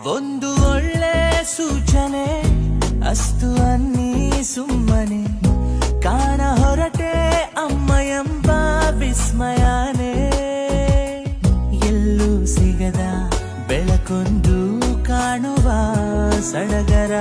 ಒಂದು ಒಳ್ಳೆ ಸೂಚನೆ ಅಸ್ತು ಅನ್ನಿ ಸುಮ್ಮನೆ ಕಾಣ ಹೊರಟೆ ಅಮ್ಮ ಎಂಬ ವಿಸ್ಮಯನೇ. ಎಲ್ಲೂ ಸಿಗದ ಬೆಳಕೊಂದು ಕಾಣುವ ಸಡಗರ